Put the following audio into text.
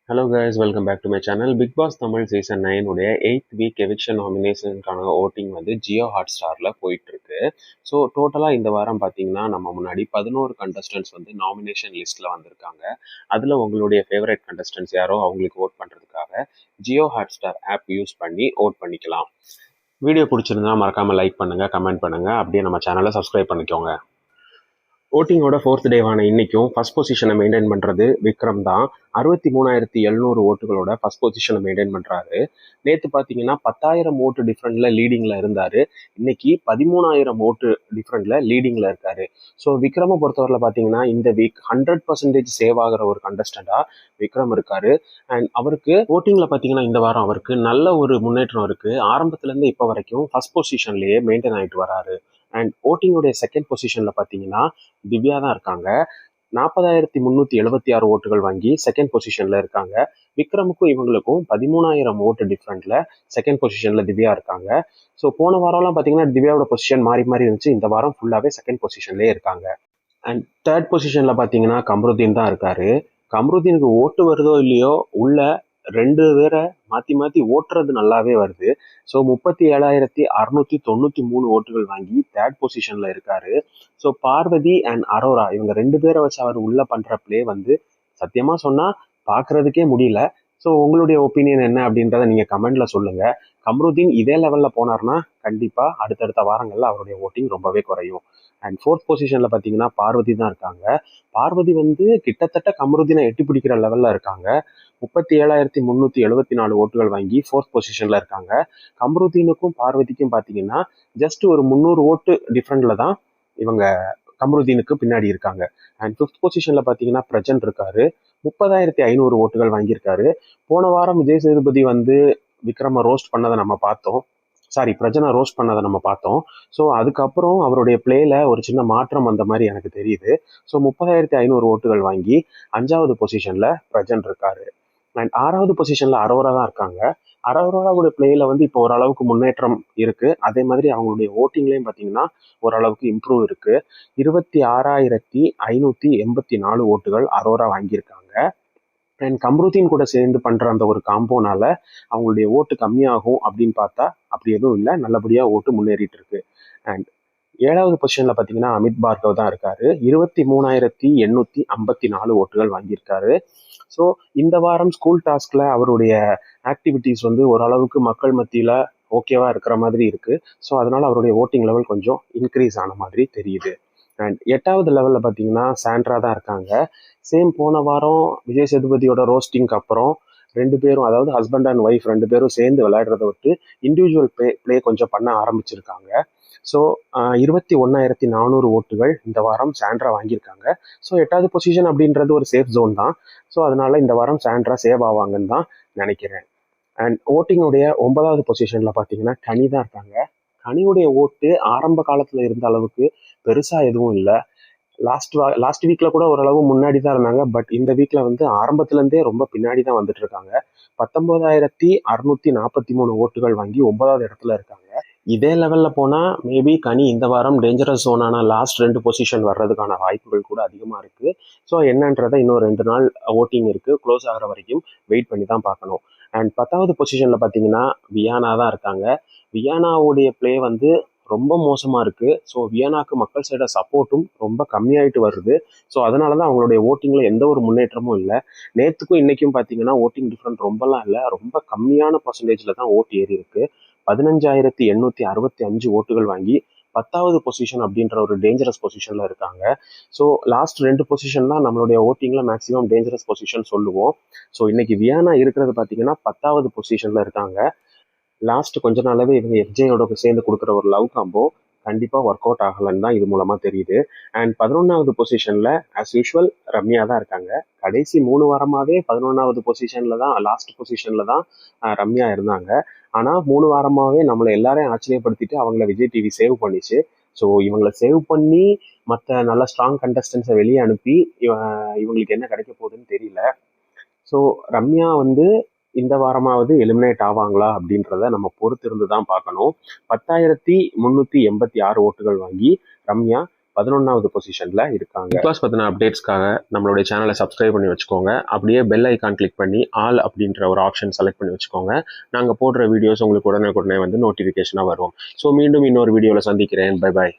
Hello guys, welcome back to my channel. Bigg Boss Tamil season 9 உடைய 8th week eviction நாமினேஷனுக்கான voting வந்து Jio hot ஸ்டாரில் போயிட்டுருக்கு. So டோட்டலாக இந்த வாரம் பார்த்தீங்கன்னா நம்ம முன்னாடி 11 கண்டஸ்டன்ட்ஸ் வந்து நாமினேஷன் லிஸ்ட்டில் வந்திருக்காங்க. அதில் உங்களுடைய ஃபேவரட் கண்டஸ்டன்ட்ஸ் யாரோ அவங்களுக்கு ஓட் பண்ணுறதுக்காக Jio Hotstar app use பண்ணி ஓட் பண்ணிக்கலாம். வீடியோ பிடிச்சிருந்தா மறக்காமல் லைக் பண்ணுங்கள், கமெண்ட் பண்ணுங்கள், அப்படியே நம்ம சேனலை சப்ஸ்கிரைப் பண்ணிக்கோங்க. ஓட்டிங்கோட 4th டேவான இன்னைக்கும் ஃபர்ஸ்ட் பொசிஷனை மெயின்டைன் பண்ணுறது விக்ரம் தான். 63,700 ஓட்டுகளோட ஃபர்ஸ்ட் பொசிஷனை மெயின்டைன் பண்ணுறாரு. நேற்று பார்த்தீங்கன்னா 10,000 ஓட்டு டிஃப்ரெண்டில் லீடிங்கில் இருந்தார். இன்னைக்கு 13,000 ஓட்டு டிஃப்ரெண்டில் லீடிங்கில் இருக்காரு. ஸோ விக்ரமை பொறுத்தவரையில் பார்த்தீங்கன்னா இந்த வீக் 100% சேவ் ஆகிற ஒரு கண்டஸ்டண்டாக விக்ரம் இருக்காரு. அண்ட் அவருக்கு ஓட்டிங்கில் பார்த்தீங்கன்னா இந்த வாரம் அவருக்கு நல்ல ஒரு முன்னேற்றம் இருக்குது. ஆரம்பத்துலேருந்து இப்போ வரைக்கும் ஃபர்ஸ்ட் பொசிஷன்லேயே மெயின்டைன் ஆகிட்டு வராரு. அண்ட் ஓட்டிங்கோடைய செகண்ட் பொசிஷனில் பார்த்தீங்கன்னா திவ்யா தான் இருக்காங்க. 40,376 ஓட்டுகள் வாங்கி செகண்ட் பொசிஷன்ல இருக்காங்க. விக்ரமுக்கும் இவங்களுக்கும் 13,000 ஓட்டு டிஃப்ரெண்ட்ல செகண்ட் பொசிஷன்ல திவ்யா இருக்காங்க. ஸோ போன வாரம்லாம் பார்த்தீங்கன்னா திவ்யாவோட பொசிஷன் மாறி மாறி இருந்துச்சு. இந்த வாரம் ஃபுல்லாகவே செகண்ட் பொசிஷன்லேயே இருக்காங்க. அண்ட் தேர்ட் பொசிஷன்ல பார்த்தீங்கன்னா கம்ருதீன் தான் இருக்காரு. கம்ருதீனுக்கு ஓட்டு வருதோ இல்லையோ உள்ள 2 பேரை மாற்றி மாற்றி ஓட்டுறது நல்லாவே வருது. ஸோ 37,693 ஓட்டுகள் வாங்கி தேர்ட் பொசிஷன்ல இருக்காரு. ஸோ பார்வதி அண்ட் அரோரா இவங்க 2 பேரை வச்சு அவர் உள்ள பண்ற பிளே வந்து சத்தியமா சொன்னா பார்க்கறதுக்கே முடியல. ஸோ உங்களுடைய ஒப்பீனியன் என்ன அப்படின்றத நீங்க கமெண்ட்ல சொல்லுங்க. கம்ருதீன் இதே லெவல்ல போனார்னா கண்டிப்பா அடுத்தடுத்த வாரங்கள்ல அவருடைய ஓட்டிங் ரொம்பவே குறையும். அண்ட் ஃபோர்த் பொசிஷன்ல பாத்தீங்கன்னா பார்வதி தான் இருக்காங்க. பார்வதி வந்து கிட்டத்தட்ட கம்ருதீனை எட்டி பிடிக்கிற லெவல்ல இருக்காங்க. 37,374 ஓட்டுகள் வாங்கி ஃபோர்த் பொசிஷன்ல இருக்காங்க. கம்ருதீனுக்கும் பார்வதிக்கும் பாத்தீங்கன்னா ஜஸ்ட் ஒரு 300 ஓட்டு டிஃப்ரெண்ட்ல தான் இவங்க கம்ருதீனுக்கு பின்னாடி இருக்காங்க. அண்ட் ஃபிஃப்த் பொசிஷன்ல பாத்தீங்கன்னா பிரஜன் இருக்காரு. 30,500 ஓட்டுகள் வாங்கியிருக்காரு. போன வாரம் விஜய் சேதுபதி வந்து விக்ரம ரோஸ்ட் பண்ணதை நம்ம பார்த்தோம். பிரஜனை ரோஸ்ட் பண்ணதை நம்ம பார்த்தோம். ஸோ அதுக்கப்புறம் அவருடைய பிளேல ஒரு சின்ன மாற்றம் வந்த மாதிரி எனக்கு தெரியுது. ஸோ 30,500 ஓட்டுகள் வாங்கி 5வது பொசிஷன்ல பிரஜன் இருக்காரு. அண்ட் 6வது பொசிஷன்ல அரோரா தான் இருக்காங்க. அரோராவோட பிளேல வந்து இப்போ ஓரளவுக்கு முன்னேற்றம் இருக்கு. அதே மாதிரி அவங்களுடைய ஓட்டிங்லயும் பார்த்தீங்கன்னா ஓரளவுக்கு இம்ப்ரூவ் இருக்கு. 26,584 ஓட்டுகள் அரோரா வாங்கியிருக்காங்க. அண்ட் கம்ருதீன் கூட சேர்ந்து பண்ற அந்த ஒரு காம்போனால அவங்களுடைய ஓட்டு கம்மியாகும் அப்படின்னு பார்த்தா அப்படி எதுவும் இல்லை. நல்லபடியா ஓட்டு முன்னேறிட்டு இருக்கு. அண்ட் 7வது பொசிஷன்ல பாத்தீங்கன்னா அமித் பார்கவ் தான் இருக்காரு. 23,854 ஓட்டுகள் வாங்கியிருக்காரு. ஸோ இந்த வாரம் ஸ்கூல் டாஸ்க்ல அவருடைய ஆக்டிவிட்டிஸ் வந்து ஓரளவுக்கு மக்கள் மத்தியில ஓகேவா இருக்கிற மாதிரி இருக்கு. ஸோ அதனால அவருடைய ஓட்டிங் லெவல் கொஞ்சம் இன்க்ரீஸ் ஆன மாதிரி தெரியுது. அண்ட் 8வது லெவல்ல பார்த்தீங்கன்னா சாண்ட்ரா தான் இருக்காங்க. சேம் போன வாரம் விஜய் சேதுபதியோட ரோஸ்டிங்க்கு அப்புறம் 2 பேரும், அதாவது ஹஸ்பண்ட் அண்ட் ஒய்ஃப் 2 பேரும் சேர்ந்து விளையாடுறத விட்டு இண்டிவிஜுவல் பிளே கொஞ்சம் பண்ண ஆரம்பிச்சிருக்காங்க. ஸோ 21,400 ஓட்டுகள் இந்த வாரம் சாண்ட்ரா வாங்கியிருக்காங்க. ஸோ 8வது பொசிஷன் அப்படின்றது ஒரு சேஃப் ஜோன் தான். ஸோ அதனால இந்த வாரம் சாண்ட்ரா சேவ் ஆவாங்கன்னு தான் நினைக்கிறேன். அண்ட் ஓட்டிங்குடைய 9வது பொசிஷன்ல பார்த்தீங்கன்னா கனி தான் இருக்காங்க. கனியுடைய ஓட்டு ஆரம்ப காலத்துல இருந்த அளவுக்கு பெருசா எதுவும் இல்லை. லாஸ்ட் வீக்ல கூட ஓரளவு முன்னாடி தான் இருந்தாங்க. பட் இந்த வீக்ல வந்து ஆரம்பத்துல இருந்தே ரொம்ப பின்னாடி தான் வந்துட்டு இருக்காங்க. 19,643 ஓட்டுகள் வாங்கி 9வது இடத்துல இருக்காங்க. இதே லெவல்ல போனா மேபி கனி இந்த வாரம் டேஞ்சரஸ் ஜோனான லாஸ்ட் 2 பொசிஷன் வர்றதுக்கான வாய்ப்புகள் கூட அதிகமா இருக்கு. ஸோ என்னன்றதை இன்னும் 2 நாள் ஓட்டிங் இருக்கு, க்ளோஸ் ஆகிற வரைக்கும் வெயிட் பண்ணி தான் பார்க்கணும். அண்ட் 10வது பொசிஷன்ல பாத்தீங்கன்னா வியானா தான் இருக்காங்க. வியானாவுடைய பிளே வந்து ரொம்ப மோசமா இருக்கு. ஸோ வியனாக்கு மக்கள் சைட சப்போர்ட்டும் ரொம்ப கம்மியாயிட்டு வருது. ஸோ அதனாலதான் அவங்களுடைய ஓட்டிங்ல எந்த ஒரு முன்னேற்றமும் இல்லை. நேத்துக்கும் இன்னைக்கும் பாத்தீங்கன்னா ஓட்டிங் டிஃபரெண்ட் ரொம்பலாம் இல்லை, ரொம்ப கம்மியான பர்சன்டேஜ்ல தான் ஓட்டு ஏறி இருக்கு. 15,865 ஓட்டுகள் வாங்கி 10வது பொசிஷன் அப்படின்ற ஒரு டேஞ்சரஸ் பொசிஷன்ல இருக்காங்க. ஸோ லாஸ்ட் 2 பொசிஷன் தான் நம்மளுடைய ஓட்டிங்ல மேக்ஸிமம் டேஞ்சரஸ் பொசிஷன் சொல்லுவோம். ஸோ இன்னைக்கு வியானா இருக்கிறது பாத்தீங்கன்னா 10வது பொசிஷன்ல இருக்காங்க. லாஸ்ட் கொஞ்ச நாளாவே இவங்க எஃப்ஜேயோட சேர்ந்து கொடுக்குற ஒரு லவ் காம்போ கண்டிப்பா ஒர்க் அவுட் ஆகலன்னு தான் இது மூலமா தெரியுது. அண்ட் 11வது பொசிஷன்ல ஆஸ் யூஷுவல் ரம்யா தான் இருக்காங்க. கடைசி 3 வாரமாவே 11வது பொசிஷன்ல தான், லாஸ்ட் பொசிஷன்ல தான் ரம்யா இருந்தாங்க. ஆனா 3 வாரமாவே நம்மளை எல்லாரையும் ஆச்சரியப்படுத்திட்டு அவங்கள விஜய் டிவி சேவ் பண்ணிச்சு. ஸோ இவங்களை சேவ் பண்ணி மற்ற நல்ல ஸ்ட்ராங் கண்டஸ்டன்ஸை வெளியே அனுப்பி இவங்களுக்கு என்ன கிடைக்க போகுதுன்னு தெரியல. ஸோ ரம்யா வந்து இந்த வாரமாவது எலிமினேட் ஆவாங்களா அப்படின்றத நம்ம பொறுத்திருந்து தான் பார்க்கணும். 10,386 ஓட்டுகள் வாங்கி ரம்யா 11வது பொசிஷன்ல இருக்காங்க. பிக் பாஸ் பத்தின அப்டேட்ஸ்க்காக நம்மளுடைய சேனலை சப்ஸ்கிரைப் பண்ணி வச்சுக்கோங்க. அப்படியே பெல் ஐக்கான் கிளிக் பண்ணி ஆல் அப்படின்ற ஒரு ஆப்ஷன் செலக்ட் பண்ணி வச்சுக்கோங்க. நாங்க போடுற வீடியோஸ் உங்களுக்கு உடனே வந்து நோட்டிபிகேஷனா வரும். ஸோ மீண்டும் இன்னொரு வீடியோல சந்திக்கிறேன். Bye bye.